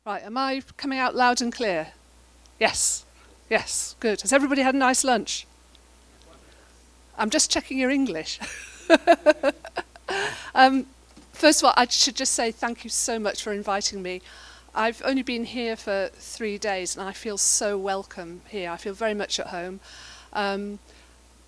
Right, am I coming out loud and clear? Yes, yes, good. Has everybody had a nice lunch? I'm just checking your English. First of all, I should just say thank you so much for inviting me. I've only been here for 3 days and I feel so welcome here. I feel very much at home.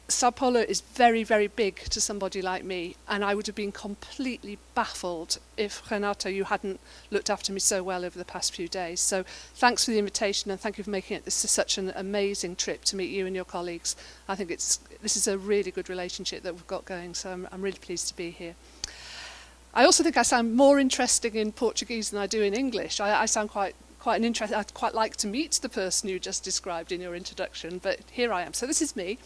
Sao Paulo is very, very big to somebody like me, and I would have been completely baffled if, Renato, you hadn't looked after me so well over the past few days. So thanks for the invitation, and thank you for making it this is such an amazing trip to meet you and your colleagues. I think this is a really good relationship that we've got going, so I'm really pleased to be here. I also think I sound more interesting in Portuguese than I do in English. I sound quite an interest. I'd quite like to meet the person you just described in your introduction, but here I am. So this is me.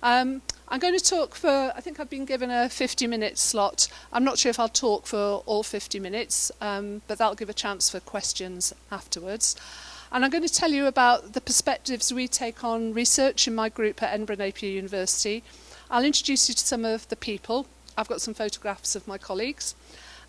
I'm going to talk for, I think I've been given a 50-minute slot. I'm not sure if I'll talk for all 50 minutes, but that'll give a chance for questions afterwards. And I'm going to tell you about the perspectives we take on research in my group at Edinburgh Napier University. I'll introduce you to some of the people. I've got some photographs of my colleagues,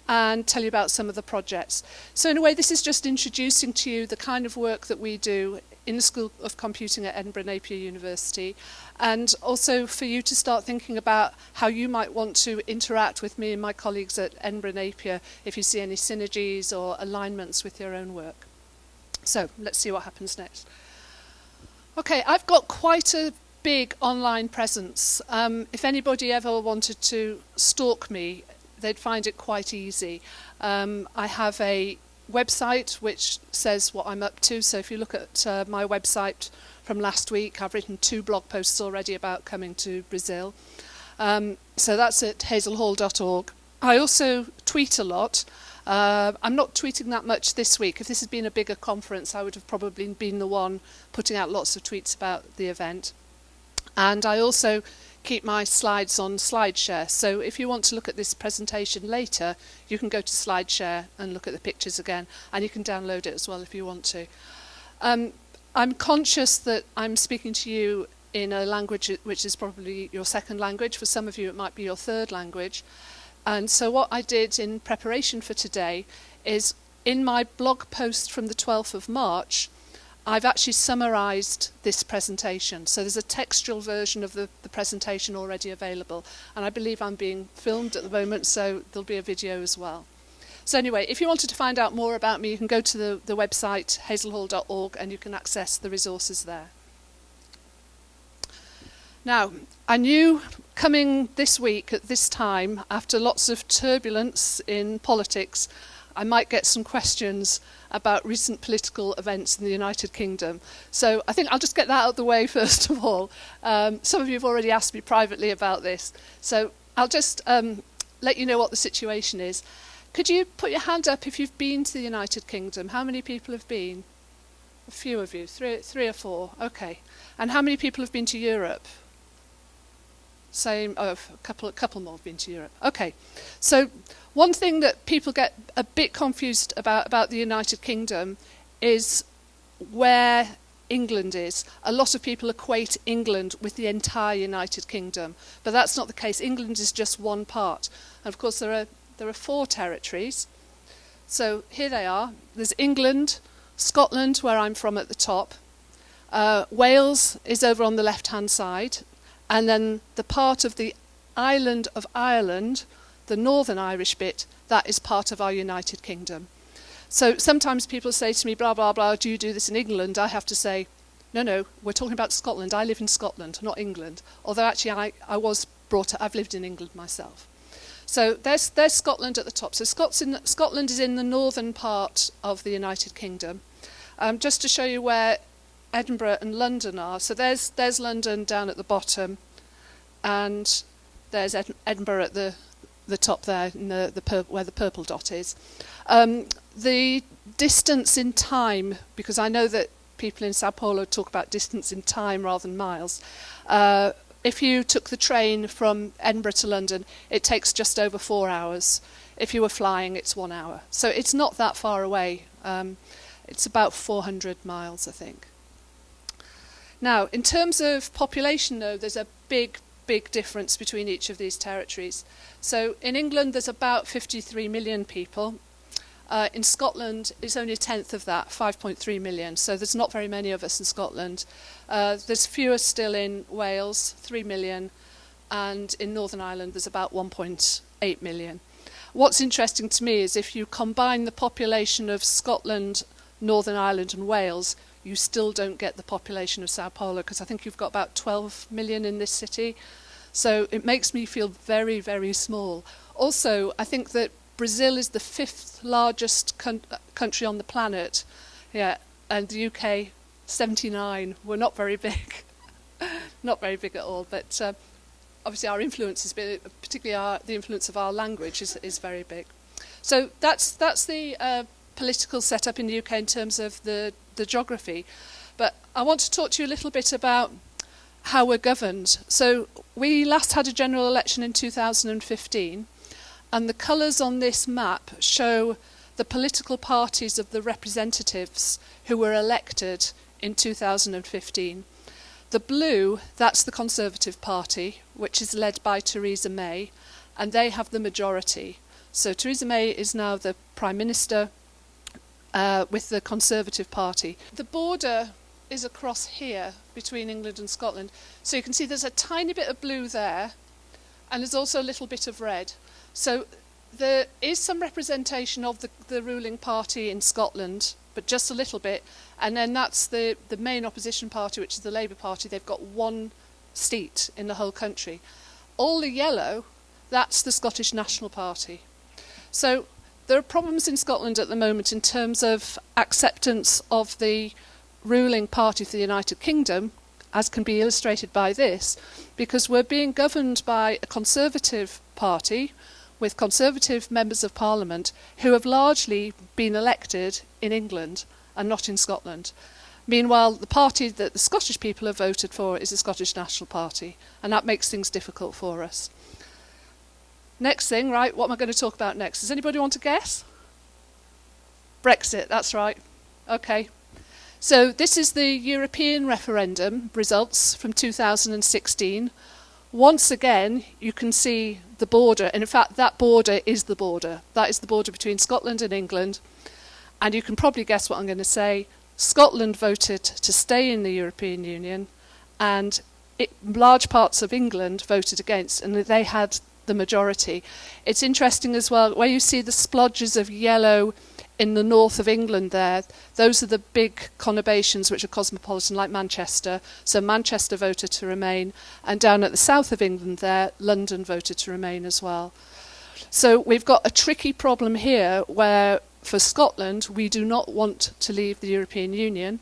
and tell you about some of the projects. So in a way, this is just introducing to you the kind of work that we do in the School of Computing at Edinburgh Napier University, and also for you to start thinking about how you might want to interact with me and my colleagues at Edinburgh Napier if you see any synergies or alignments with your own work. So let's see what happens next. Okay, I've got quite a big online presence. If anybody ever wanted to stalk me, they'd find it quite easy. I have a website which says what I'm up to. So if you look at my website from last week, I've written 2 blog posts already about coming to Brazil. So that's at hazelhall.org. I also tweet a lot. I'm not tweeting that much this week. If this had been a bigger conference, I would have probably been the one putting out lots of tweets about the event. And I also keep my slides on SlideShare. So if you want to look at this presentation later, you can go to SlideShare and look at the pictures again, and you can download it as well if you want to. I'm conscious that I'm speaking to you in a language which is probably your second language. For some of you, it might be your third language. And so what I did in preparation for today is in my blog post from the 12th of March, I've actually summarised this presentation. So there's a textual version of the presentation already available. And I believe I'm being filmed at the moment, so there'll be a video as well. So anyway, if you wanted to find out more about me, you can go to the website, hazelhall.org, and you can access the resources there. Now, I knew coming this week at this time, after lots of turbulence in politics, I might get some questions about recent political events in the United Kingdom. So I think I'll just get that out of the way first of all. Some of you have already asked me privately about this. So I'll just let you know what the situation is. Could you put your hand up if you've been to the United Kingdom? How many people have been? A few of you, three or four. Okay. And how many people have been to Europe? Same. Oh, a couple more have been to Europe. Okay. So one thing that people get a bit confused about the United Kingdom is where England is. A lot of people equate England with the entire United Kingdom, but that's not the case. England is just one part. And of course, there are 4 territories. So here they are. There's England, Scotland, where I'm from at the top. Wales is over on the left-hand side. And then the part of the island of Ireland, the Northern Irish bit, that is part of our United Kingdom. So sometimes people say to me, blah, blah, blah, do you do this in England? I have to say, no, we're talking about Scotland. I live in Scotland, not England. Although actually I've lived in England myself. So there's Scotland at the top. So Scotland is in the northern part of the United Kingdom. Just to show you where Edinburgh and London are. So there's London down at the bottom, and there's Edinburgh at the top there, in where the purple dot is. The distance in time, because I know that people in Sao Paulo talk about distance in time rather than miles. If you took the train from Edinburgh to London, it takes just over 4 hours. If you were flying, it's 1 hour. So it's not that far away. It's about 400 miles, I think. Now, in terms of population, though, there's a big difference between each of these territories. So in England, there's about 53 million people. In Scotland, it's only a tenth of that, 5.3 million. So there's not very many of us in Scotland. There's fewer still in Wales, 3 million. And in Northern Ireland, there's about 1.8 million. What's interesting to me is if you combine the population of Scotland, Northern Ireland and Wales, you still don't get the population of Sao Paulo, because I think you've got about 12 million in this city. So it makes me feel very, very small. Also, I think that Brazil is the 5th largest country on the planet, and the UK, 79. We're not very big, not very big at all, but obviously our influence is big, particularly the influence of our language is very big. So that's the political setup in the UK in terms of the geography. But I want to talk to you a little bit about how we're governed. So we last had a general election in 2015, and the colours on this map show the political parties of the representatives who were elected in 2015. The blue, that's the Conservative Party, which is led by Theresa May, and they have the majority. So Theresa May is now the Prime Minister with the Conservative Party. The border is across here between England and Scotland. So you can see there's a tiny bit of blue there, and there's also a little bit of red. So there is some representation of the ruling party in Scotland, but just a little bit. And then that's the main opposition party, which is the Labour Party. They've got 1 seat in the whole country. All the yellow, that's the Scottish National Party. So there are problems in Scotland at the moment in terms of acceptance of the ruling party for the United Kingdom, as can be illustrated by this, because we're being governed by a Conservative Party with Conservative members of Parliament who have largely been elected in England and not in Scotland. Meanwhile, the party that the Scottish people have voted for is the Scottish National Party, and that makes things difficult for us. Next thing, right, what am I going to talk about next? Does anybody want to guess? Brexit, that's right. Okay. So this is the European referendum results from 2016. Once again, you can see the border, and in fact that border is the border. That is the border between Scotland and England. And you can probably guess what I'm going to say. Scotland voted to stay in the European Union, and large parts of England voted against, and they had the majority. It's interesting as well, where you see the splodges of yellow in the north of England there, those are the big conurbations which are cosmopolitan, like Manchester. So Manchester voted to remain, and down at the south of England there, London voted to remain as well. So we've got a tricky problem here where, for Scotland, we do not want to leave the European Union,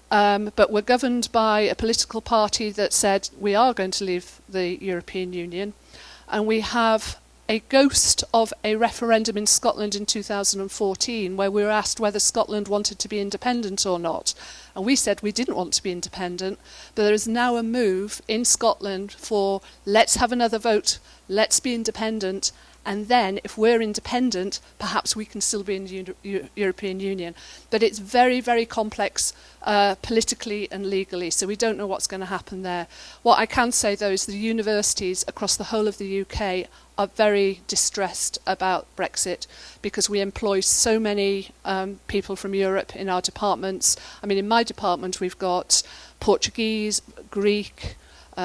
but we're governed by a political party that said we are going to leave the European Union, and we have a ghost of a referendum in Scotland in 2014 where we were asked whether Scotland wanted to be independent or not. And we said we didn't want to be independent, but there is now a move in Scotland for let's have another vote, let's be independent, and then if we're independent, perhaps we can still be in the European Union. But it's very, very complex politically and legally, so we don't know what's going to happen there. What I can say, though, is the universities across the whole of the UK are very distressed about Brexit because we employ so many people from Europe in our departments. I mean, in my department, we've got Portuguese, Greek,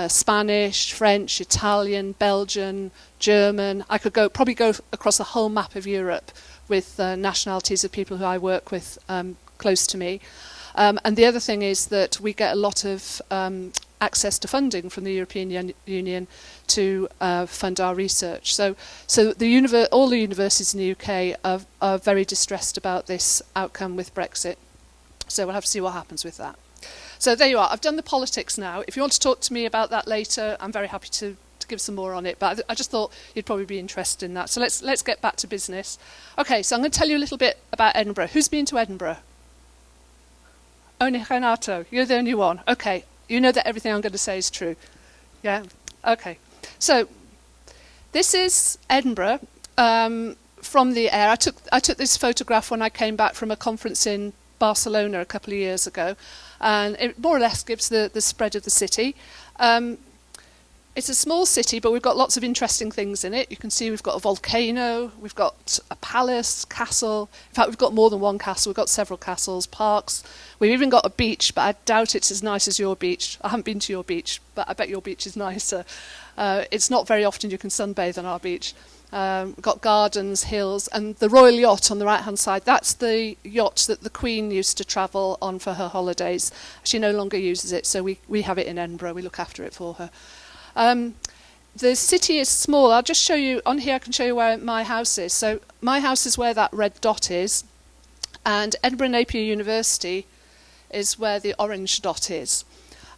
Spanish, French, Italian, Belgian, German. I could probably go across the whole map of Europe with nationalities of people who I work with close to me. And the other thing is that we get a lot of access to funding from the European Union to fund our research. So all the universities in the UK are very distressed about this outcome with Brexit. So we'll have to see what happens with that. So there you are. I've done the politics now. If you want to talk to me about that later, I'm very happy to give some more on it. But I just thought you'd probably be interested in that. So let's get back to business. Okay, so I'm going to tell you a little bit about Edinburgh. Who's been to Edinburgh? Only Renato. You're the only one. Okay. You know that everything I'm going to say is true. Yeah? Okay. So this is Edinburgh from the air. I took this photograph when I came back from a conference in Barcelona a couple of years ago, and it more or less gives the spread of the city. It's a small city, but we've got lots of interesting things in it. You can see we've got a volcano, we've got a palace, castle. In fact, we've got more than one castle. We've got several castles, parks. We've even got a beach, but I doubt it's as nice as your beach. I haven't been to your beach, but I bet your beach is nicer. It's not very often you can sunbathe on our beach. We've got gardens, hills, and the Royal Yacht on the right-hand side. That's the yacht that the Queen used to travel on for her holidays. She no longer uses it, so we have it in Edinburgh. We look after it for her. The city is small. I'll just show you, on here I can show you where my house is. So my house is where that red dot is, and Edinburgh Napier University is where the orange dot is.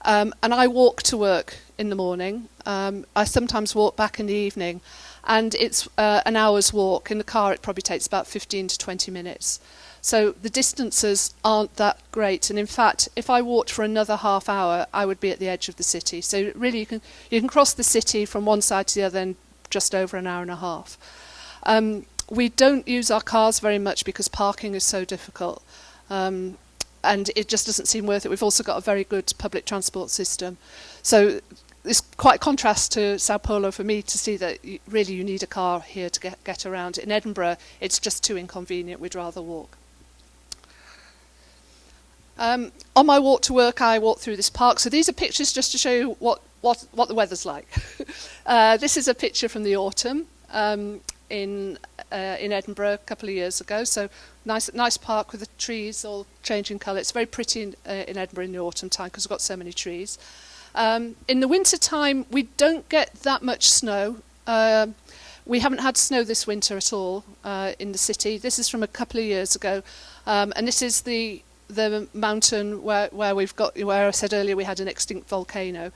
And I walk to work in the morning. I sometimes walk back in the evening, and it's an hour's walk. In the car it probably takes about 15 to 20 minutes. So the distances aren't that great, and in fact, if I walked for another half hour, I would be at the edge of the city. So really, you can cross the city from one side to the other in just over an hour and a half. We don't use our cars very much because parking is so difficult, and it just doesn't seem worth it. We've also got a very good public transport system, so it's quite a contrast to Sao Paulo for me to see that really you need a car here to get around. In Edinburgh, it's just too inconvenient. We'd rather walk. On my walk to work, I walk through this park. So these are pictures just to show you what the weather's like. This is a picture from the autumn in Edinburgh a couple of years ago. So nice park with the trees all changing colour. It's very pretty in Edinburgh in the autumn time because we've got so many trees. In the winter time, we don't get that much snow. We haven't had snow this winter at all in the city. This is from a couple of years ago, and this is the mountain where I said earlier we had an extinct volcano.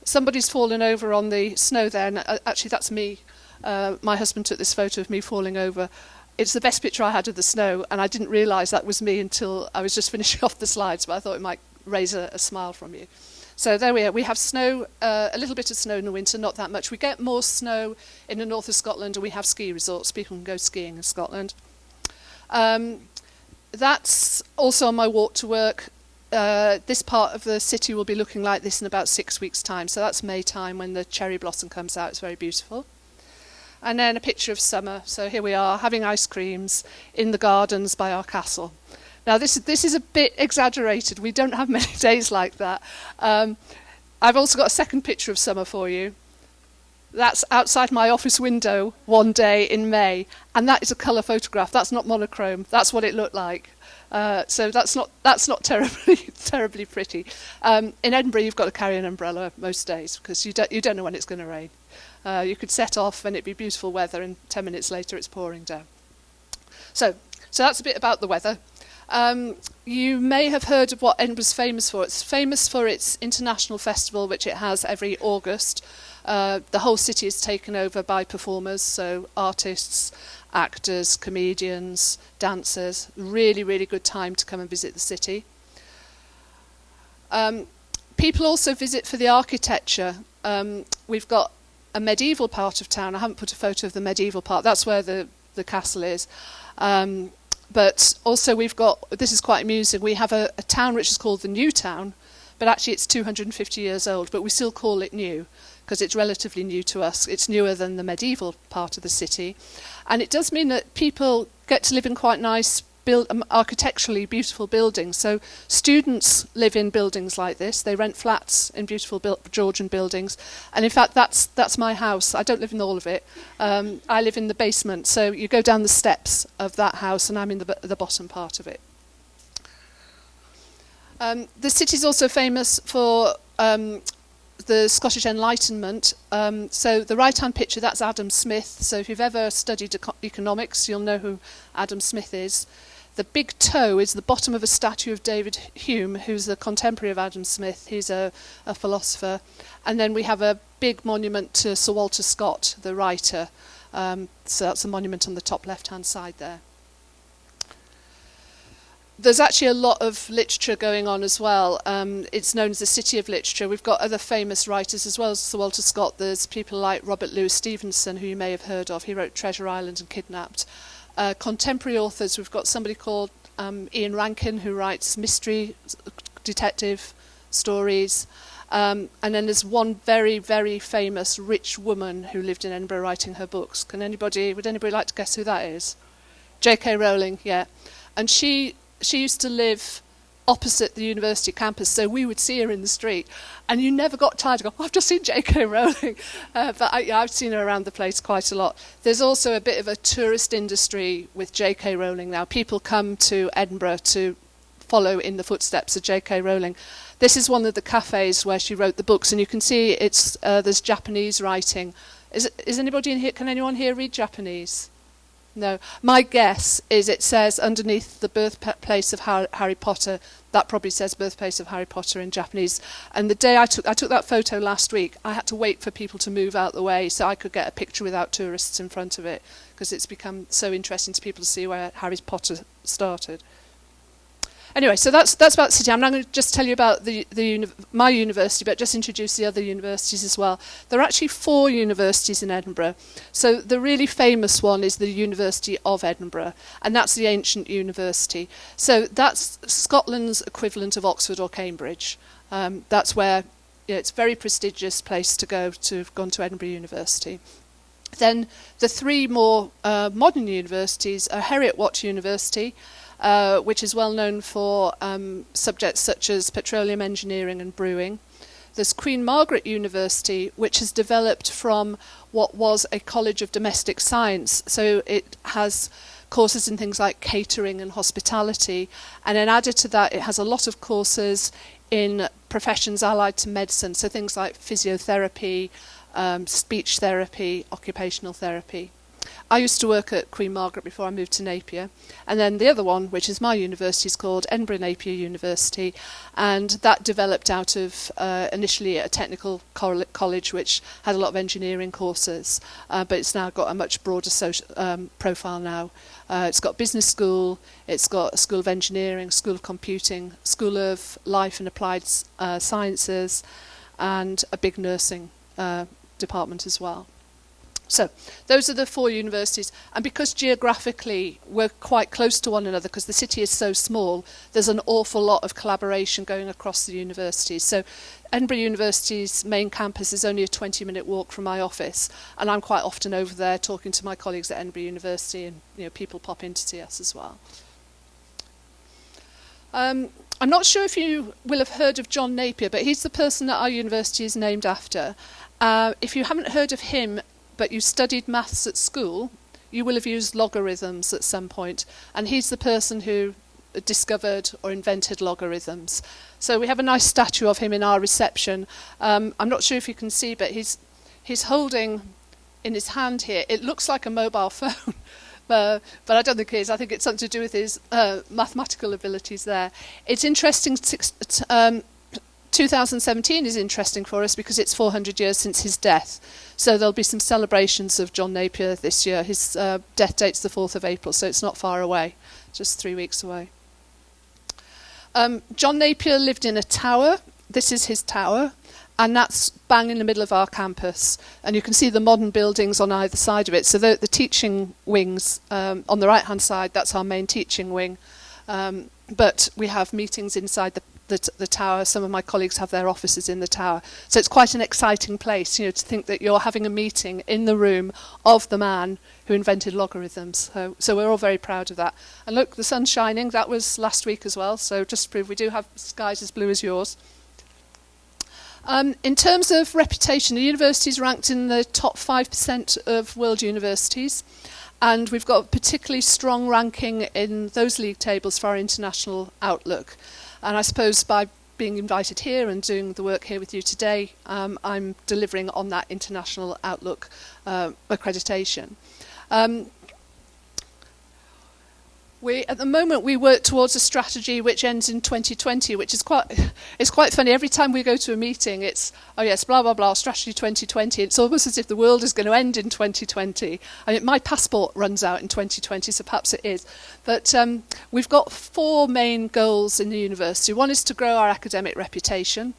Somebody's fallen over on the snow there, and actually that's me. My husband took this photo of me falling over. It's the best picture I had of the snow, and I didn't realise that was me until I was just finishing off the slides, but I thought it might raise a smile from you. So there we are. We have snow, a little bit of snow in the winter, not that much. We get more snow in the north of Scotland, and we have ski resorts. People can go skiing in Scotland. That's also on my walk to work. This part of the city will be looking like this in about 6 weeks' time. So that's May time when the cherry blossom comes out. It's very beautiful. And then a picture of summer. So here we are having ice creams in the gardens by our castle. Now this is a bit exaggerated. We don't have many days like that. I've also got a second picture of summer for you. That's outside my office window one day in May, and that is a colour photograph. That's not monochrome. That's what it looked like. So that's not terribly pretty. In Edinburgh, you've got to carry an umbrella most days because you don't know when it's going to rain. You could set off and it'd be beautiful weather, and 10 minutes later it's pouring down. So that's a bit about the weather. You may have heard of what Edinburgh's famous for. It's famous for its international festival, which it has every August. The whole city is taken over by performers, so artists, actors, comedians, dancers. Really, really good time to come and visit the city. People also visit for the architecture. We've got a medieval part of town. I haven't put a photo of the medieval part. That's where the castle is. But also we've got, this is quite amusing, we have a town which is called the New Town, but actually it's 250 years old, but we still call it new because it's relatively new to us. It's newer than the medieval part of the city. And it does mean that people get to live in quite nice, architecturally beautiful buildings. So students live in buildings like this. They rent flats in beautiful Georgian buildings. And in fact, that's my house. I don't live in all of it. I live in the basement. So you go down the steps of that house, and I'm in the bottom part of it. The city's also famous for the Scottish Enlightenment. So the right-hand picture, that's Adam Smith. So if you've ever studied economics, you'll know who Adam Smith is. The big toe is the bottom of a statue of David Hume, who's a contemporary of Adam Smith. He's a philosopher. And then we have a big monument to Sir Walter Scott, the writer. So that's a monument on the top left-hand side there. There's actually a lot of literature going on as well. It's known as the City of Literature. We've got other famous writers as well as Sir Walter Scott. There's people like Robert Louis Stevenson, who you may have heard of. He wrote Treasure Island and Kidnapped. Contemporary authors, we've got somebody called Ian Rankin, who writes mystery detective stories. And then there's one very, very famous rich woman who lived in Edinburgh writing her books. Would anybody like to guess who that is? J.K. Rowling, yeah. And she used to live opposite the university campus, so we would see her in the street, and you never got tired of going, I've just seen J.K. Rowling. I've seen her around the place quite a lot. There's also a bit of a tourist industry with J.K. Rowling now. People come to Edinburgh to follow in the footsteps of J.K. Rowling. This is one of the cafes where she wrote the books, and you can see there's Japanese writing. Is anybody in here? Can anyone here read Japanese? No. My guess is it says underneath the birthplace of Harry Potter, that probably says birthplace of Harry Potter in Japanese. And the day I took that photo last week, I had to wait for people to move out the way so I could get a picture without tourists in front of it, because it's become so interesting to people to see where Harry Potter started. Anyway, so that's about the city. I'm not going to just tell you about my university, but just introduce the other universities as well. There are actually 4 universities in Edinburgh. So the really famous one is the University of Edinburgh, and that's the ancient university. So that's Scotland's equivalent of Oxford or Cambridge. That's where it's a very prestigious place to go to have gone to Edinburgh University. Then the 3 more modern universities are Heriot-Watt University, which is well known for subjects such as petroleum engineering and brewing. There's Queen Margaret University, which has developed from what was a college of domestic science. So it has courses in things like catering and hospitality. And then added to that, it has a lot of courses in professions allied to medicine. So things like physiotherapy, speech therapy, occupational therapy. I used to work at Queen Margaret before I moved to Napier. And then the other one, which is my university, is called Edinburgh Napier University. And that developed out of initially a technical college, which had a lot of engineering courses. But it's now got a much broader profile now. It's got business school, it's got a school of engineering, school of computing, school of life and applied sciences, and a big nursing department as well. So those are the 4 universities, and because geographically we're quite close to one another because the city is so small, there's an awful lot of collaboration going across the universities. So Edinburgh University's main campus is only a 20-minute walk from my office, and I'm quite often over there talking to my colleagues at Edinburgh University, and people pop in to see us as well. I'm not sure if you will have heard of John Napier, but he's the person that our university is named after. If you haven't heard of him, but you studied maths at school, you will have used logarithms at some point. And he's the person who discovered or invented logarithms. So we have a nice statue of him in our reception. I'm not sure if you can see, but he's holding in his hand here, it looks like a mobile phone. But I don't think it is. I think it's something to do with his mathematical abilities there. It's interesting. 2017 is interesting for us because it's 400 years since his death. So there'll be some celebrations of John Napier this year. His death date's the 4th of April, so it's not far away, just 3 weeks away. John Napier lived in a tower. This is his tower, and that's bang in the middle of our campus. And you can see the modern buildings on either side of it. So the teaching wings on the right-hand side, that's our main teaching wing. But we have meetings inside the tower. Some of my colleagues have their offices in the tower. So it's quite an exciting place, to think that you're having a meeting in the room of the man who invented logarithms. So we're all very proud of that. And look, the sun's shining. That was last week as well. So just to prove we do have skies as blue as yours. In terms of reputation, the university is ranked in the top 5% of world universities. And we've got a particularly strong ranking in those league tables for our international outlook. And I suppose by being invited here and doing the work here with you today, I'm delivering on that international outlook accreditation. At the moment, we work towards a strategy which ends in 2020, which is quite funny. Every time we go to a meeting, it's, oh yes, blah, blah, blah, strategy 2020. It's almost as if the world is going to end in 2020. I mean, my passport runs out in 2020, so perhaps it is. But we've got 4 main goals in the university. One is to grow our academic reputation.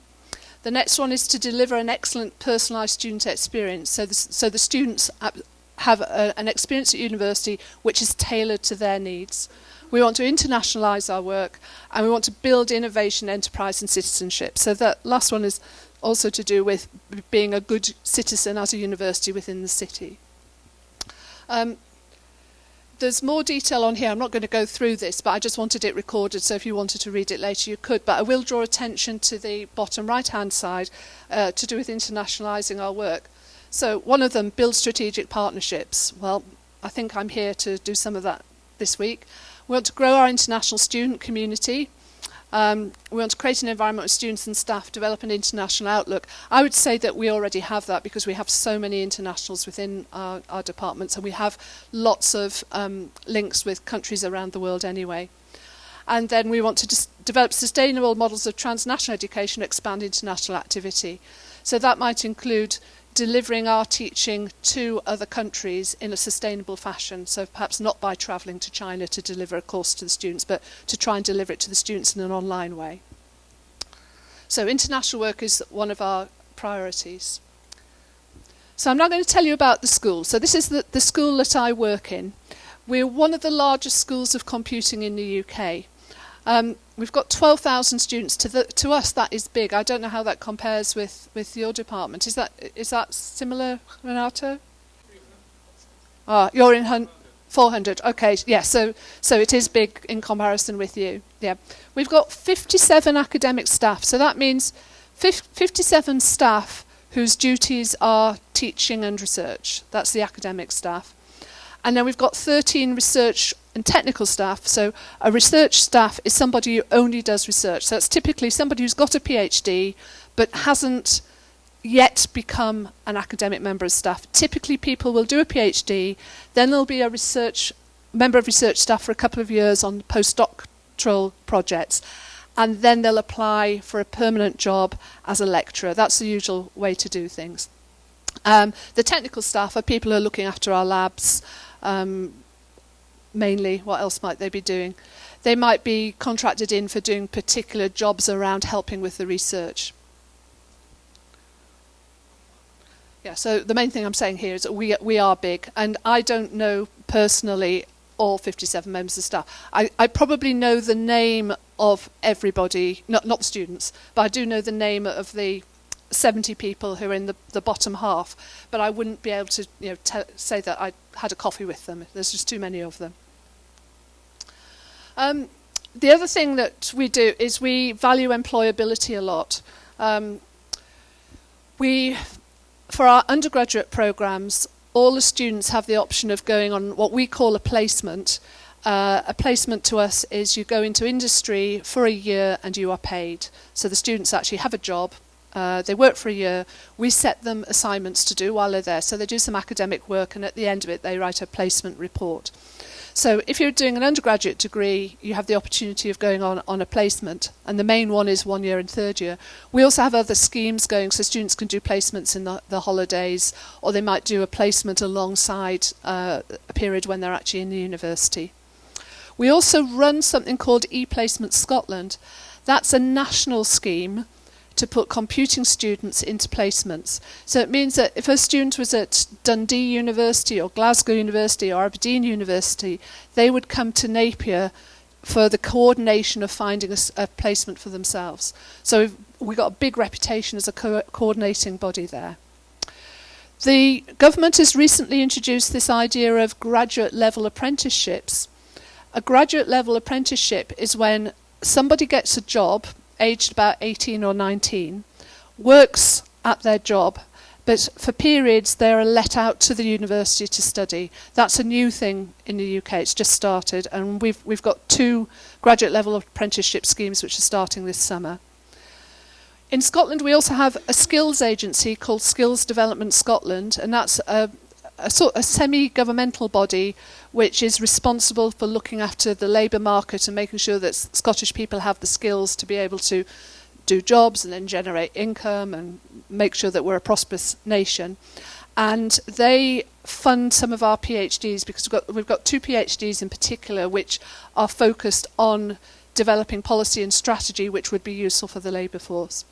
The next one is to deliver an excellent personalised student experience. So the students have an experience at university which is tailored to their needs. We want to internationalise our work, and we want to build innovation, enterprise and citizenship. So that last one is also to do with being a good citizen as a university within the city. There's more detail on here. I'm not going to go through this, but I just wanted it recorded, so if you wanted to read it later, you could. But I will draw attention to the bottom right-hand side to do with internationalising our work. So one of them, build strategic partnerships. Well, I think I'm here to do some of that this week. We want to grow our international student community. We want to create an environment where students and staff develop an international outlook. I would say that we already have that because we have so many internationals within our departments, and we have lots of links with countries around the world anyway. And then we want to develop sustainable models of transnational education, expand international activity. So that might include delivering our teaching to other countries in a sustainable fashion. So perhaps not by travelling to China to deliver a course to the students, but to try and deliver it to the students in an online way. So international work is one of our priorities. So I'm now going to tell you about the school. So this is the school that I work in. We're one of the largest schools of computing in the UK. We've got 12,000 students. To us, that is big. I don't know how that compares with your department. Is that similar, Renato? You're in 400. Okay, yeah. So it is big in comparison with you. Yeah, we've got 57 academic staff. So that means 57 staff whose duties are teaching and research. That's the academic staff. And then we've got 13 research and technical staff. So a research staff is somebody who only does research. So it's typically somebody who's got a PhD but hasn't yet become an academic member of staff. Typically people will do a PhD, then there'll be a member of research staff for a couple of years on postdoctoral projects, and then they'll apply for a permanent job as a lecturer. That's the usual way to do things. The technical staff are people who are looking after our labs, mainly. What else might they be doing? They might be contracted in for doing particular jobs around helping with the research. Yeah, so the main thing I'm saying here is that we are big, and I don't know personally all 57 members of staff. I probably know the name of everybody, not the students, but I do know the name of the 70 people who are in the bottom half, but I wouldn't be able to say that I had a coffee with them. There's just too many of them. The other thing that we do is we value employability a lot. For our undergraduate programs, all the students have the option of going on what we call a placement. A placement to us is you go into industry for a year and you are paid. So the students actually have a job. They work for a year. We set them assignments to do while they're there. So they do some academic work, and at the end of it, they write a placement report. So if you're doing an undergraduate degree, you have the opportunity of going on a placement, and the main one is 1 year and third year. We also have other schemes going, so students can do placements in the holidays, or they might do a placement alongside a period when they're actually in the university. We also run something called ePlacement Scotland. That's a national scheme to put computing students into placements. So it means that if a student was at Dundee University or Glasgow University or Aberdeen University, they would come to Napier for the coordination of finding a placement for themselves. So we've got a big reputation as a coordinating body there. The government has recently introduced this idea of graduate level apprenticeships. A graduate level apprenticeship is when somebody gets a job aged about 18 or 19, works at their job, but for periods they are let out to the university to study. That's a new thing in the UK. It's just started, and we've got 2 graduate level apprenticeship schemes which are starting this summer. In Scotland, we also have a skills agency called Skills Development Scotland, and that's a semi-governmental body which is responsible for looking after the labour market and making sure that Scottish people have the skills to be able to do jobs and then generate income and make sure that we're a prosperous nation. And they fund some of our PhDs because we've got 2 PhDs in particular which are focused on developing policy and strategy which would be useful for the labour force.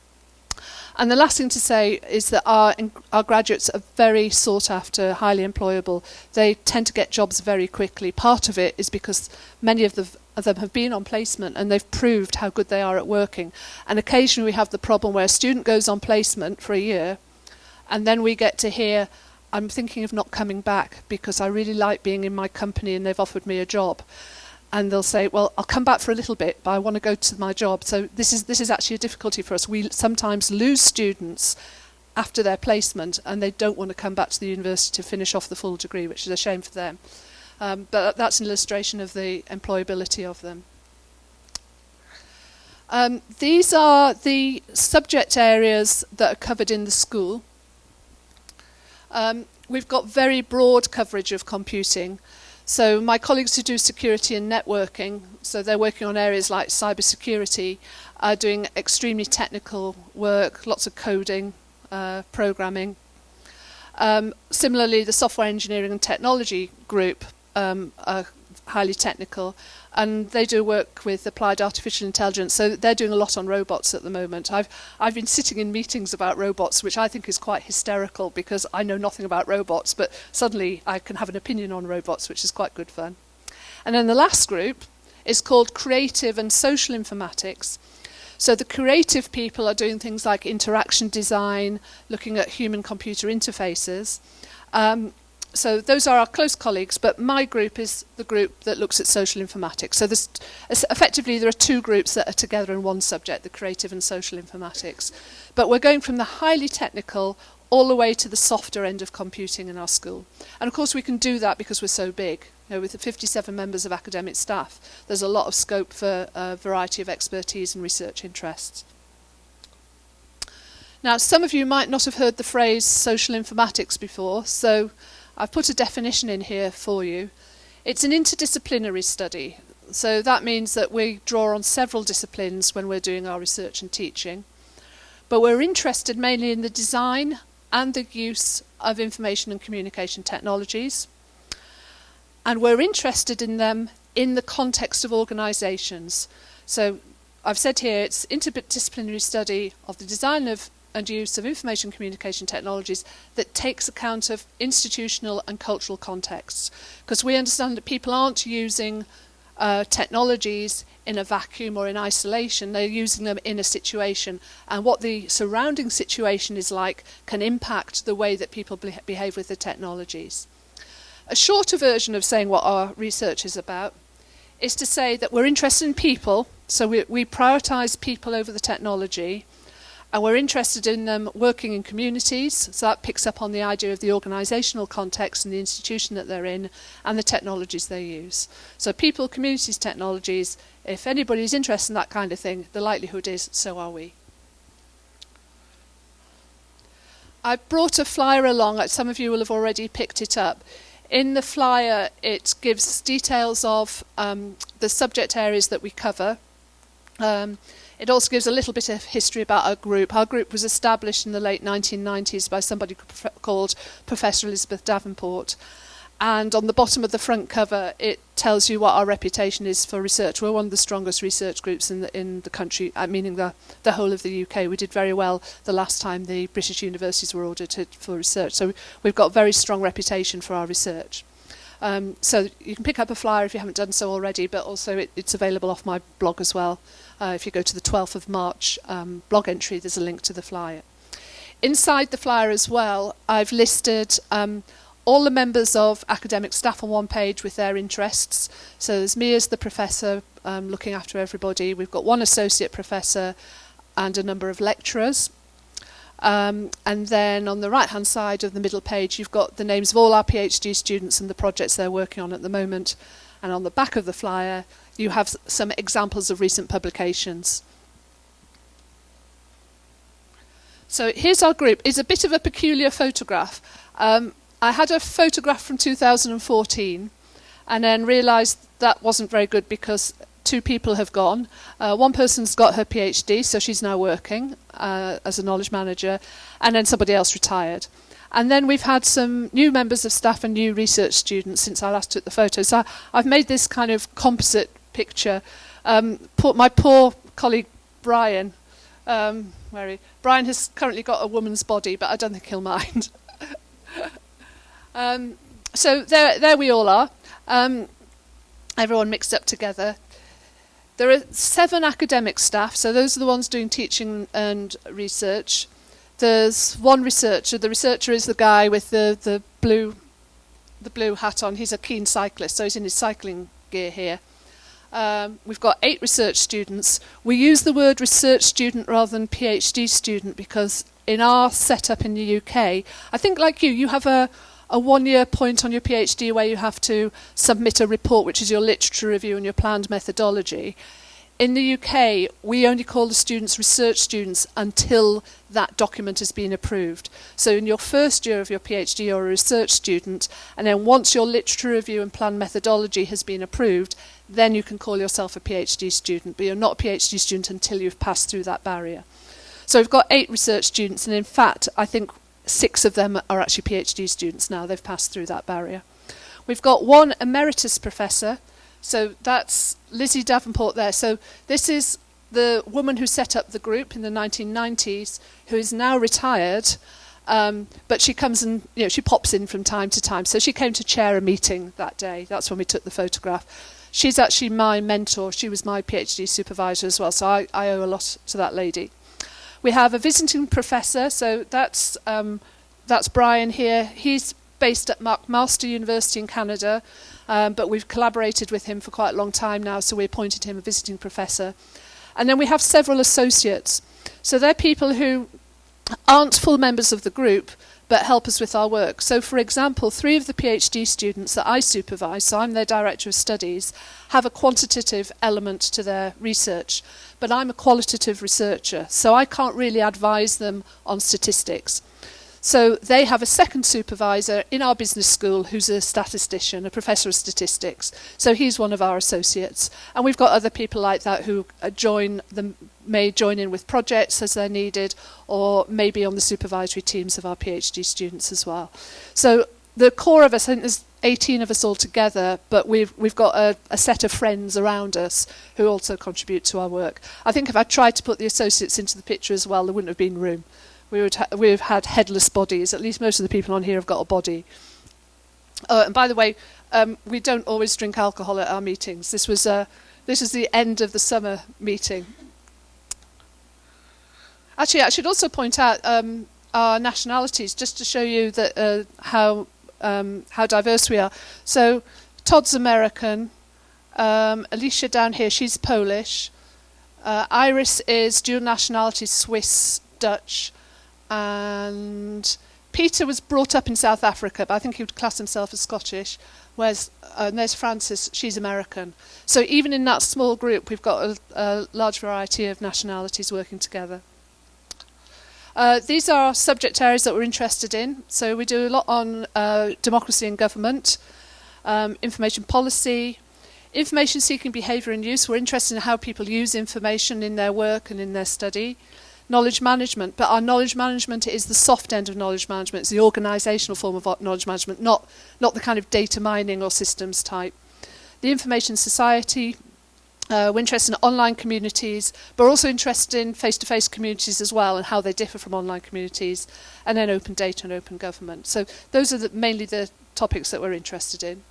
And the last thing to say is that our graduates are very sought after, highly employable. They tend to get jobs very quickly. Part of it is because many of the of them have been on placement and they've proved how good they are at working. And occasionally we have the problem where a student goes on placement for a year and then we get to hear, I'm thinking of not coming back because I really like being in my company and they've offered me a job. And they'll say, well, I'll come back for a little bit, but I want to go to my job. So this is actually a difficulty for us. We sometimes lose students after their placement and they don't want to come back to the university to finish off the full degree, which is a shame for them. But that's an illustration of the employability of them. These are the subject areas that are covered in the school. We've got very broad coverage of computing. So my colleagues who do security and networking, so they're working on areas like cybersecurity, are doing extremely technical work, lots of coding, programming. Similarly, the software engineering and technology group are highly technical, and they do work with applied artificial intelligence, so they're doing a lot on robots at the moment. I've been sitting in meetings about robots, which I think is quite hysterical because I know nothing about robots, but suddenly I can have an opinion on robots, which is quite good fun. And then the last group is called Creative and Social Informatics. So the creative people are doing things like interaction design, looking at human-computer interfaces. So those are our close colleagues, but my group is the group that looks at social informatics. So effectively there are two groups that are together in one subject, the creative and social informatics. But we're going from the highly technical all the way to the softer end of computing in our school. And of course we can do that because we're so big. You know, with the 57 members of academic staff, there's a lot of scope for a variety of expertise and research interests. Now, some of you might not have heard the phrase social informatics before, so I've put a definition in here for you. It's an interdisciplinary study, so that means that we draw on several disciplines when we're doing our research and teaching. But we're interested mainly in the design and the use of information and communication technologies. And we're interested in them in the context of organisations. So I've said here it's interdisciplinary study of the design of and use of information communication technologies that takes account of institutional and cultural contexts. Because we understand that people aren't using technologies in a vacuum or in isolation, they're using them in a situation. And what the surrounding situation is like can impact the way that people behave with the technologies. A shorter version of saying what our research is about is to say that we're interested in people, so we prioritise people over the technology, and we're interested in them working in communities, so that picks up on the idea of the organisational context and the institution that they're in and the technologies they use. So people, communities, technologies, if anybody's interested in that kind of thing, the likelihood is so are we. I brought a flyer along, some of you will have already picked it up. In the flyer it gives details of the subject areas that we cover. It also gives a little bit of history about our group. Our group was established in the late 1990s by somebody called Professor Elizabeth Davenport. And on the bottom of the front cover, it tells you what our reputation is for research. We're one of the strongest research groups in the country, meaning the whole of the UK. We did very well the last time the British universities were audited for research. So we've got a very strong reputation for our research. So you can pick up a flyer if you haven't done so already, but also it's available off my blog as well. If you go to the 12th of March blog entry, there's a link to the flyer. Inside the flyer as well, I've listed all the members of academic staff on one page with their interests. So there's me as the professor looking after everybody. We've got one associate professor and a number of lecturers. And then on the right-hand side of the middle page, you've got the names of all our PhD students and the projects they're working on at the moment. And on the back of the flyer, you have some examples of recent publications. So here's our group. It's a bit of a peculiar photograph. I had a photograph from 2014 and then realised that wasn't very good because two people have gone. One person's got her PhD, so she's now working as a knowledge manager, and then somebody else retired. And then we've had some new members of staff and new research students since I last took the photos. So I've made this kind of composite picture. My poor colleague Brian, Brian has currently got a woman's body, but I don't think he'll mind. So there we all are. Everyone mixed up together. There are 7 academic staff, so those are the ones doing teaching and research. There's 1 researcher. The researcher is the guy with the blue hat on. He's a keen cyclist, so he's in his cycling gear here. We've got 8 research students. We use the word research student rather than PhD student because in our setup in the UK, I think like you have a 1-year point on your PhD where you have to submit a report, which is your literature review and your planned methodology. In the UK, we only call the students research students until that document has been approved. So in your first year of your PhD, you're a research student, and then once your literature review and planned methodology has been approved, then you can call yourself a PhD student, but you're not a PhD student until you've passed through that barrier. So we've got 8 research students, and in fact, I think 6 of them are actually PhD students now. They've passed through that barrier. We've got 1 emeritus professor. So that's Lizzie Davenport there. So this is the woman who set up the group in the 1990s, who is now retired, but she comes and she pops in from time to time. So she came to chair a meeting that day. That's when we took the photograph. She's actually my mentor. She was my PhD supervisor as well. So I owe a lot to that lady. We have a visiting professor. So that's Brian here. He's based at McMaster University in Canada. But we've collaborated with him for quite a long time now, so we appointed him a visiting professor. And then we have several associates. So they're people who aren't full members of the group, but help us with our work. So, for example, 3 of the PhD students that I supervise, so I'm their Director of Studies, have a quantitative element to their research. But I'm a qualitative researcher, so I can't really advise them on statistics. So they have a second supervisor in our business school who's a statistician, a professor of statistics. So he's one of our associates. And we've got other people like that who may join in with projects as they're needed, or maybe on the supervisory teams of our PhD students as well. So the core of us, I think there's 18 of us all together, but we've got a set of friends around us who also contribute to our work. I think if I tried to put the associates into the picture as well, there wouldn't have been room. We've had headless bodies. At least most of the people on here have got a body. And by the way, we don't always drink alcohol at our meetings. This is the end of the summer meeting. Actually, I should also point out our nationalities, just to show you that how diverse we are. So Todd's American. Alicia down here, she's Polish. Iris is dual nationality, Swiss, Dutch. And Peter was brought up in South Africa, but I think he would class himself as Scottish. Whereas there's Frances, she's American. So even in that small group, we've got a large variety of nationalities working together. These are subject areas that we're interested in. So we do a lot on democracy and government, information policy, information seeking behaviour and use. We're interested in how people use information in their work and in their study. Knowledge management, but our knowledge management is the soft end of knowledge management. It's the organisational form of knowledge management, not the kind of data mining or systems type. The information society, we're interested in online communities, but we're also interested in face-to-face communities as well and how they differ from online communities, and then open data and open government. So those are mainly the topics that we're interested in.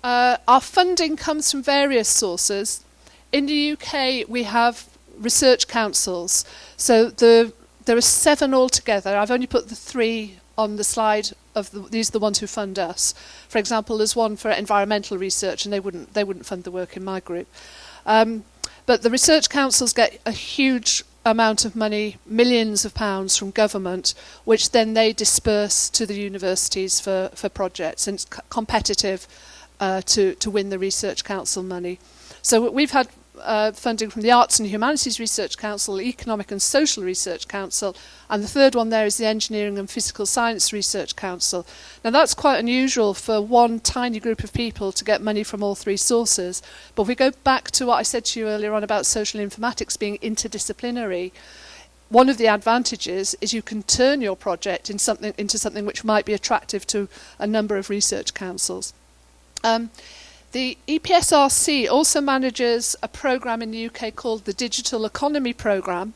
Our funding comes from various sources. In the UK, we have research councils. So there are 7 altogether. I've only put the 3 on the slide these are the ones who fund us. For example, there's one for environmental research, and they wouldn't fund the work in my group. But the research councils get a huge amount of money, millions of pounds from government, which then they disperse to the universities for projects, and it's competitive to win the research council money. So we've had funding from the Arts and Humanities Research Council, Economic and Social Research Council, and the third one there is the Engineering and Physical Science Research Council. Now that's quite unusual for one tiny group of people to get money from all 3 sources, but if we go back to what I said to you earlier on about social informatics being interdisciplinary, one of the advantages is you can turn your project into something which might be attractive to a number of research councils. The EPSRC also manages a programme in the UK called the Digital Economy Programme,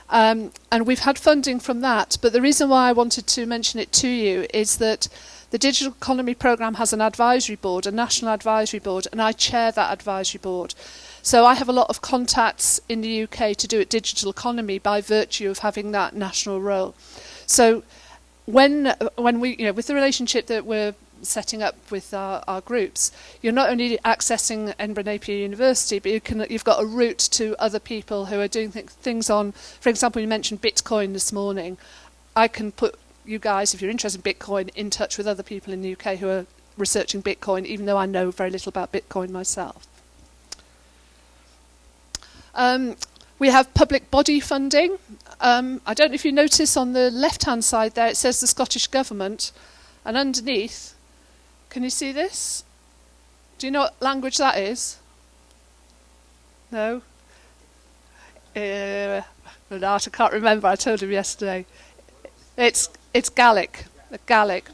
and we've had funding from that. But the reason why I wanted to mention it to you is that the Digital Economy Programme has an advisory board, a national advisory board, and I chair that advisory board. So I have a lot of contacts in the UK to do at digital economy by virtue of having that national role. So when we, with the relationship that we're setting up with our groups, you're not only accessing Edinburgh Napier University, but you've got a route to other people who are doing things on, for example, you mentioned Bitcoin this morning. I can put you guys, if you're interested in Bitcoin, in touch with other people in the UK who are researching Bitcoin, even though I know very little about Bitcoin myself. We have public body funding. I don't know if you notice on the left-hand side there, it says the Scottish Government, and underneath, can you see this? Do you know what language that is? No? I can't remember, I told him yesterday. It's Gaelic. Gaelic.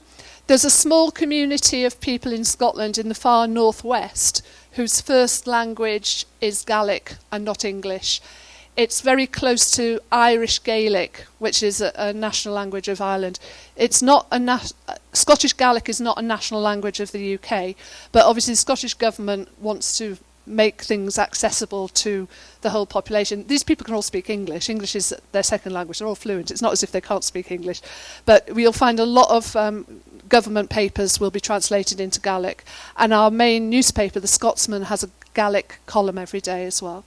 There's a small community of people in Scotland in the far northwest whose first language is Gaelic and not English. It's very close to Irish Gaelic, which is a national language of Ireland. It's not Scottish Gaelic is not a national language of the UK, but obviously the Scottish Government wants to make things accessible to the whole population. These people can all speak English. English is their second language. They're all fluent. It's not as if they can't speak English. But we'll find a lot of government papers will be translated into Gaelic. And our main newspaper, The Scotsman, has a Gaelic column every day as well.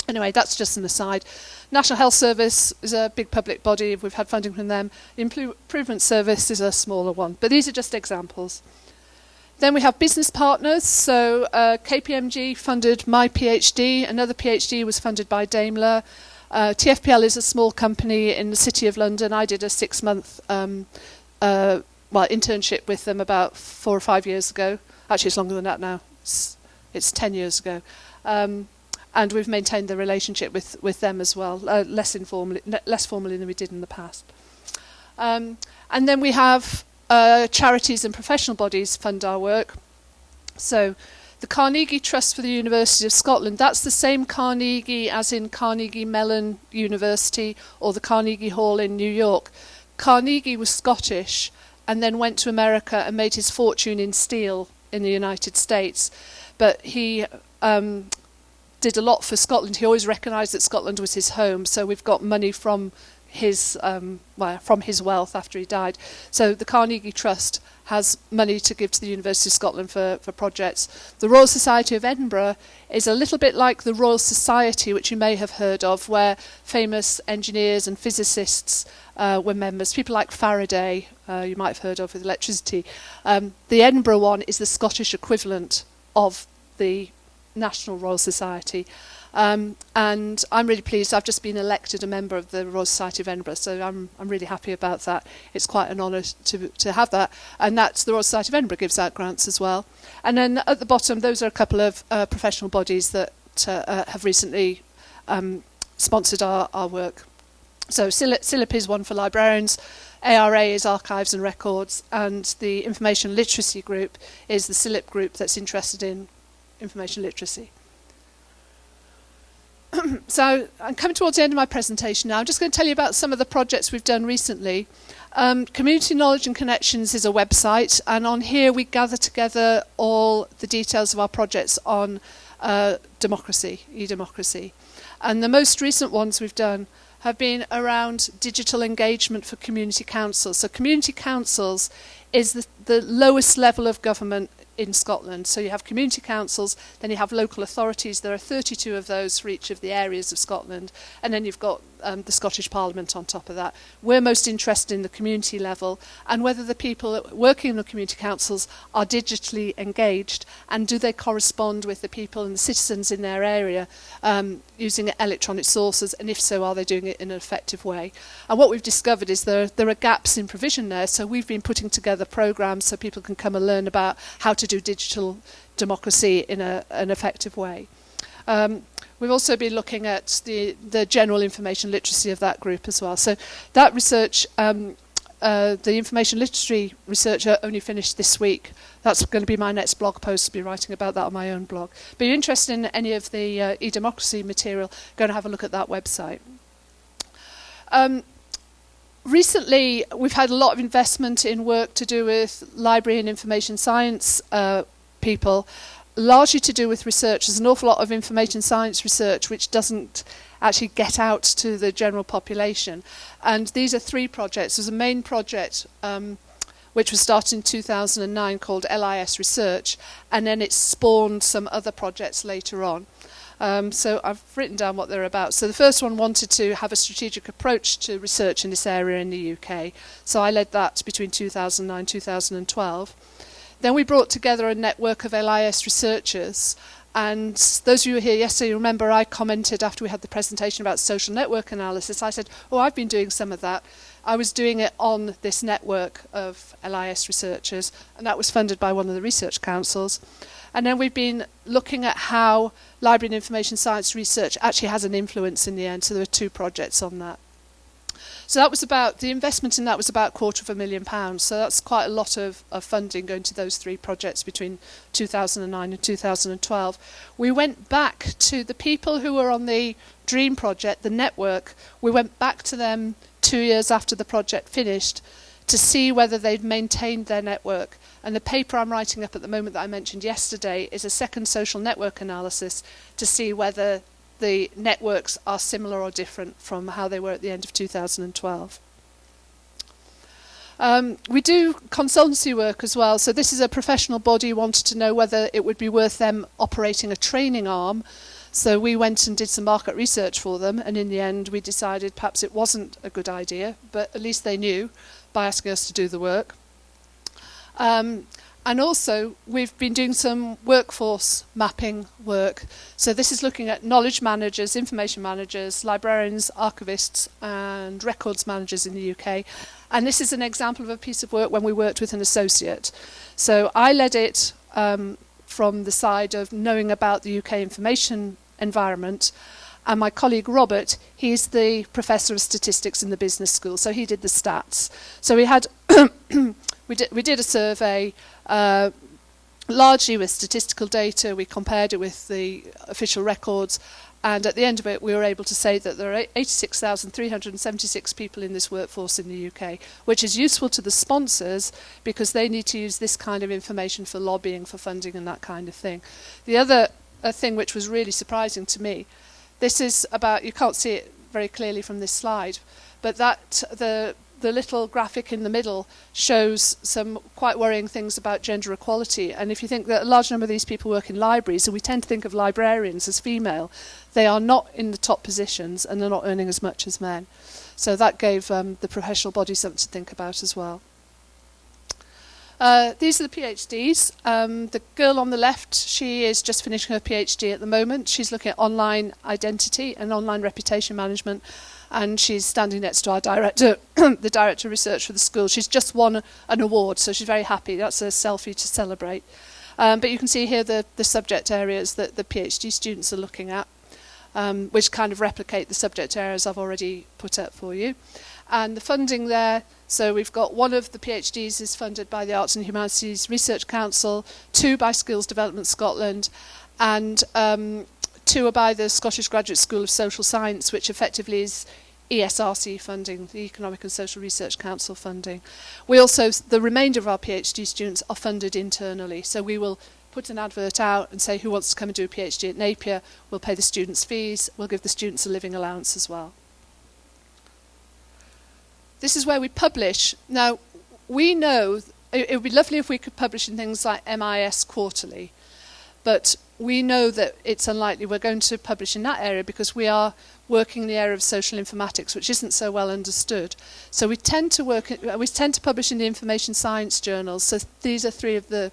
Anyway, that's just an aside. National Health Service is a big public body. We've had funding from them. The Improvement Service is a smaller one. But these are just examples. Then we have business partners. So KPMG funded my PhD. Another PhD was funded by Daimler. TFPL is a small company in the City of London. I did a 6-month internship with them about 4 or 5 years ago. Actually, it's longer than that now. It's 10 years ago. And we've maintained the relationship with them as well, less formally than we did in the past. And then we have charities and professional bodies fund our work. So the Carnegie Trust for the University of Scotland, that's the same Carnegie as in Carnegie Mellon University or the Carnegie Hall in New York. Carnegie was Scottish and then went to America and made his fortune in steel in the United States. But he did a lot for Scotland. He always recognised that Scotland was his home, so we've got money from his wealth after he died. So the Carnegie Trust has money to give to the University of Scotland for projects. The Royal Society of Edinburgh is a little bit like the Royal Society, which you may have heard of, where famous engineers and physicists were members. People like Faraday, you might have heard of with electricity. The Edinburgh one is the Scottish equivalent of the National Royal Society. And I'm really pleased. I've just been elected a member of the Royal Society of Edinburgh, so I'm really happy about that. It's quite an honour to have that. And that's the Royal Society of Edinburgh gives out grants as well. And then at the bottom, those are a couple of professional bodies that have recently sponsored our work. So CILIP is one for librarians, ARA is Archives and Records, and the Information Literacy Group is the CILIP group that's interested in information literacy. So I'm coming towards the end of my presentation now. I'm just going to tell you about some of the projects we've done recently. Community Knowledge and Connections is a website, and on here we gather together all the details of our projects on democracy, e-democracy. And the most recent ones we've done have been around digital engagement for community councils. So community councils is the lowest level of government in Scotland. So you have community councils, then you have local authorities. There are 32 of those for each of the areas of Scotland, and then you've got the Scottish Parliament on top of that. We're most interested in the community level and whether the people working in the community councils are digitally engaged and do they correspond with the people and the citizens in their area using electronic sources, and if so, are they doing it in an effective way? And what we've discovered is there are gaps in provision there, so we've been putting together programs so people can come and learn about how to do digital democracy in an effective way. We've also been looking at the general information literacy of that group as well. So that research, the information literacy researcher only finished this week. That's going to be my next blog post, to be writing about that on my own blog. But if you're interested in any of the e-democracy material, go and have a look at that website. Recently, we've had a lot of investment in work to do with library and information science people. largely to do with research. There's an awful lot of information science research which doesn't actually get out to the general population. And these are 3 projects. There's a main project which was started in 2009 called LIS Research, and then it spawned some other projects later on. So I've written down what they're about. So the first one wanted to have a strategic approach to research in this area in the UK. So I led that between 2009 and 2012. Then we brought together a network of LIS researchers. And those of you who were here yesterday, you remember I commented after we had the presentation about social network analysis. I said, oh, I've been doing some of that. I was doing it on this network of LIS researchers, and that was funded by one of the research councils. And then we've been looking at how library and information science research actually has an influence in the end. So there were 2 projects on that. So that was about, the investment in that was about £250,000. So that's quite a lot of funding going to those 3 projects between 2009 and 2012. We went back to the people who were on the DREAM project, the network. We went back to them 2 years after the project finished to see whether they'd maintained their network. And the paper I'm writing up at the moment that I mentioned yesterday is a second social network analysis to see whether the networks are similar or different from how they were at the end of 2012. We do consultancy work as well. So this is a professional body who wanted to know whether it would be worth them operating a training arm. So we went and did some market research for them, and in the end we decided perhaps it wasn't a good idea, but at least they knew by asking us to do the work. And also, we've been doing some workforce mapping work. So this is looking at knowledge managers, information managers, librarians, archivists, and records managers in the UK. And this is an example of a piece of work when we worked with an associate. So I led it from the side of knowing about the UK information environment. And my colleague Robert, he's the professor of statistics in the business school, so he did the stats. So we had we did a survey largely with statistical data. We compared it with the official records, and at the end of it we were able to say that there are 86,376 people in this workforce in the UK, which is useful to the sponsors because they need to use this kind of information for lobbying, for funding and that kind of thing. The other thing which was really surprising to me, this is about, you can't see it very clearly from this slide, but that the little graphic in the middle shows some quite worrying things about gender equality. And if you think that a large number of these people work in libraries, and we tend to think of librarians as female, they are not in the top positions and they're not earning as much as men. So that gave the professional body something to think about as well. These are the PhDs. The girl on the left, she is just finishing her PhD at the moment. She's looking at online identity and online reputation management, and she's standing next to our director, the director of research for the school. She's just won an award, so she's very happy. That's a selfie to celebrate. But you can see here the subject areas that the PhD students are looking at, which kind of replicate the subject areas I've already put up for you. And the funding there, so we've got one of the PhDs is funded by the Arts and Humanities Research Council, 2 by Skills Development Scotland, and 2 are by the Scottish Graduate School of Social Science, which effectively is ESRC funding, the Economic and Social Research Council funding. We also, the remainder of our PhD students are funded internally, so we will put an advert out and say who wants to come and do a PhD at Napier. We'll pay the students' fees, we'll give the students a living allowance as well. This is where we publish. Now, we know it would be lovely if we could publish in things like MIS Quarterly, but we know that it's unlikely we're going to publish in that area because we are working in the area of social informatics, which isn't so well understood. So we tend to publish in the information science journals. So these are 3 of the,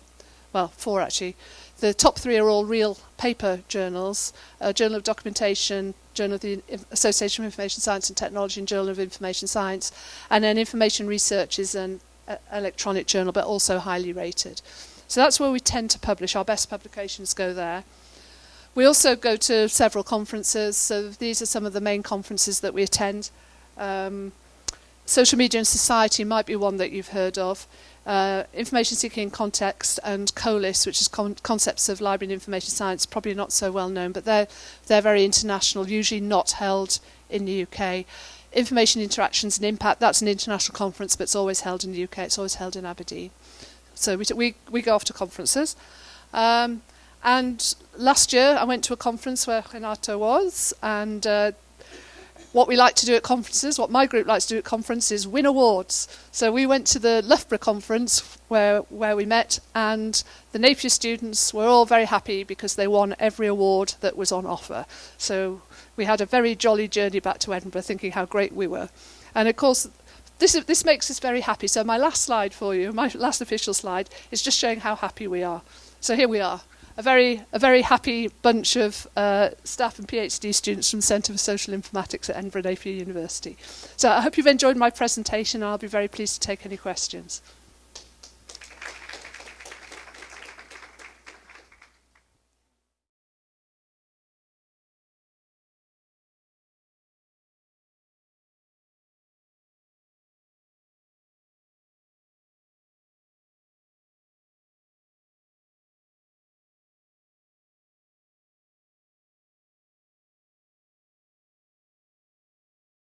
well, 4 actually. The top 3 are all real paper journals: Journal of Documentation, Journal of the Association of Information Science and Technology, and Journal of Information Science. And then Information Research is an electronic journal, but also highly rated. So that's where we tend to publish. Our best publications go there. We also go to several conferences. So these are some of the main conferences that we attend. Social Media and Society might be one that you've heard of. Information Seeking in Context and COLIS, which is Concepts of Library and Information Science, probably not so well known, but they're very international, usually not held in the UK. Information Interactions and Impact, that's an international conference, but it's always held in the UK, it's always held in Aberdeen. So we go off to conferences. And last year I went to a conference where Renato was, and what we like to do at conferences, what my group likes to do at conferences, is win awards. So we went to the Loughborough conference where we met, and the Napier students were all very happy because they won every award that was on offer. So we had a very jolly journey back to Edinburgh, thinking how great we were. And of course, this makes us very happy. So my last slide for you, my last official slide, is just showing how happy we are. So here we are. A very happy bunch of staff and PhD students from the Centre for Social Informatics at Edinburgh Napier University. So I hope you've enjoyed my presentation, and I'll be very pleased to take any questions.